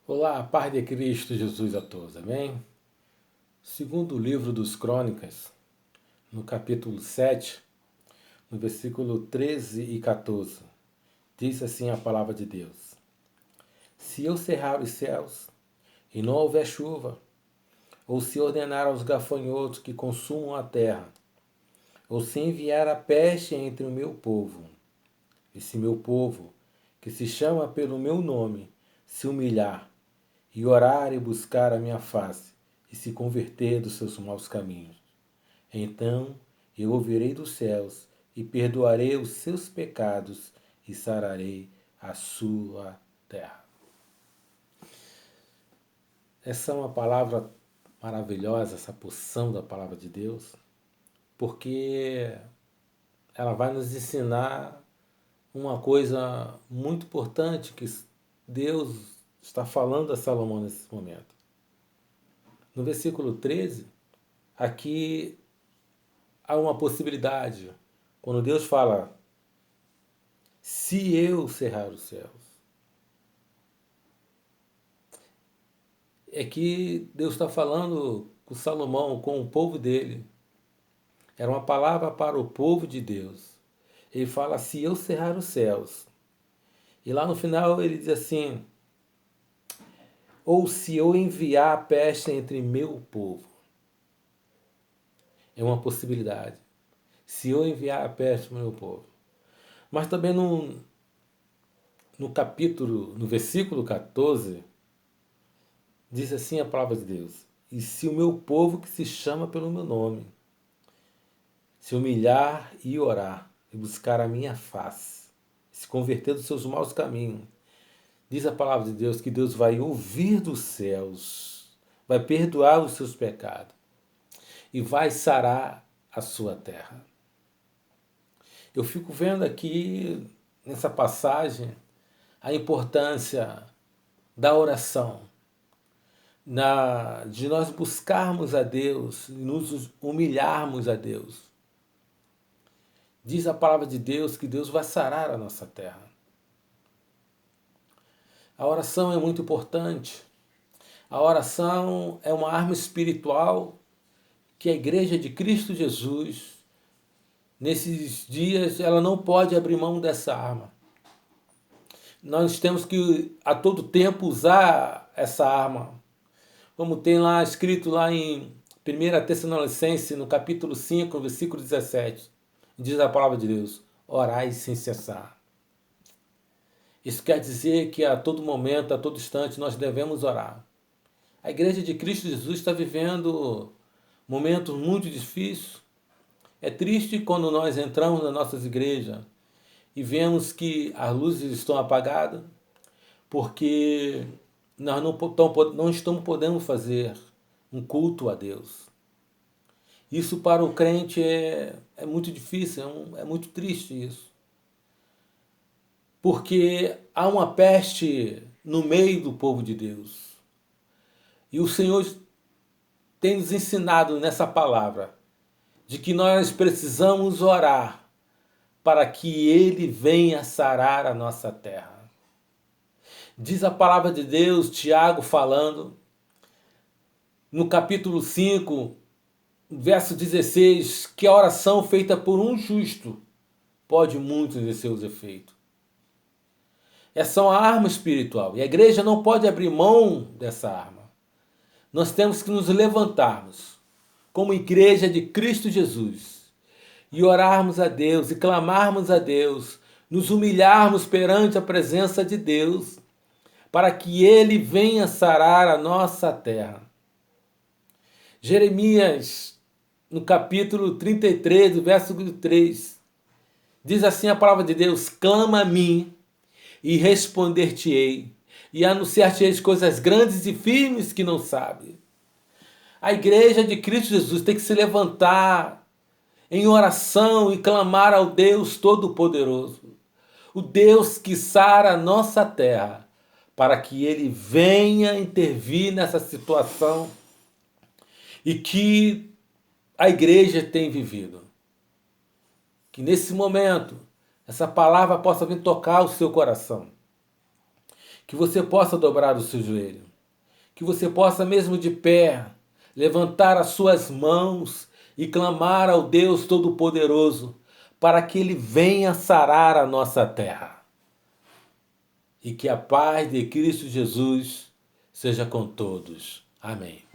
Olá, a paz de Cristo Jesus a todos, amém? Segundo o livro dos Crônicas, no capítulo 7, no versículo 13 e 14, diz assim a palavra de Deus: Se eu cerrar os céus e não houver chuva, ou se ordenar aos gafanhotos que consumam a terra, ou se enviar a peste entre o meu povo, e se meu povo, que se chama pelo meu nome, se humilhar e orar e buscar a minha face, e se converter dos seus maus caminhos, então eu ouvirei dos céus e perdoarei os seus pecados e sararei a sua terra. Essa é uma palavra maravilhosa, essa porção da palavra de Deus, porque ela vai nos ensinar uma coisa muito importante que Deus está falando a Salomão nesse momento. No versículo 13, aqui há uma possibilidade. Quando Deus fala, se eu cerrar os céus, é que Deus está falando com Salomão, com o povo dele. Era uma palavra para o povo de Deus. Ele fala, se eu cerrar os céus. E lá no final ele diz assim, ou se eu enviar a peste entre meu povo. É uma possibilidade. Se eu enviar a peste para o meu povo. Mas também no capítulo, no versículo 14, diz assim a palavra de Deus: E se o meu povo que se chama pelo meu nome se humilhar e orar e buscar a minha face, se converter dos seus maus caminhos, diz a palavra de Deus que Deus vai ouvir dos céus, vai perdoar os seus pecados e vai sarar a sua terra. Eu fico vendo aqui nessa passagem a importância da oração, de nós buscarmos a Deus, nos humilharmos a Deus. Diz a palavra de Deus que Deus vai sarar a nossa terra. A oração é muito importante. A oração é uma arma espiritual que a Igreja de Cristo Jesus, nesses dias, ela não pode abrir mão dessa arma. Nós temos que a todo tempo usar essa arma. Como tem lá escrito lá em 1 Tessalonicenses, no capítulo 5, versículo 17. Diz a palavra de Deus, orai sem cessar. Isso quer dizer que a todo momento, a todo instante, nós devemos orar. A Igreja de Cristo Jesus está vivendo momentos muito difíceis. É triste quando nós entramos nas nossas igrejas e vemos que as luzes estão apagadas, porque nós não estamos podendo fazer um culto a Deus. Isso para o crente é muito difícil, é muito triste isso. Porque há uma peste no meio do povo de Deus. E o Senhor tem nos ensinado nessa palavra de que nós precisamos orar para que Ele venha sarar a nossa terra. Diz a palavra de Deus, Tiago falando, no capítulo 5, verso 16, que a oração feita por um justo pode muito exercer os efeitos. Essa é uma arma espiritual e a igreja não pode abrir mão dessa arma. Nós temos que nos levantarmos como igreja de Cristo Jesus e orarmos a Deus e clamarmos a Deus, nos humilharmos perante a presença de Deus para que Ele venha sarar a nossa terra. Jeremias, no capítulo 33, verso 3, diz assim a palavra de Deus, clama a mim e responder-te-ei, e anunciar-te-ei coisas grandes e firmes que não sabe. A igreja de Cristo Jesus tem que se levantar em oração e clamar ao Deus Todo-Poderoso, o Deus que sara a nossa terra, para que Ele venha intervir nessa situação e que a igreja tem vivido. Que nesse momento essa palavra possa vir tocar o seu coração. que você possa dobrar o seu joelho, que você possa, mesmo de pé, levantar as suas mãos e clamar ao Deus Todo-Poderoso para que Ele venha sarar a nossa terra. E que a paz de Cristo Jesus seja com todos. Amém.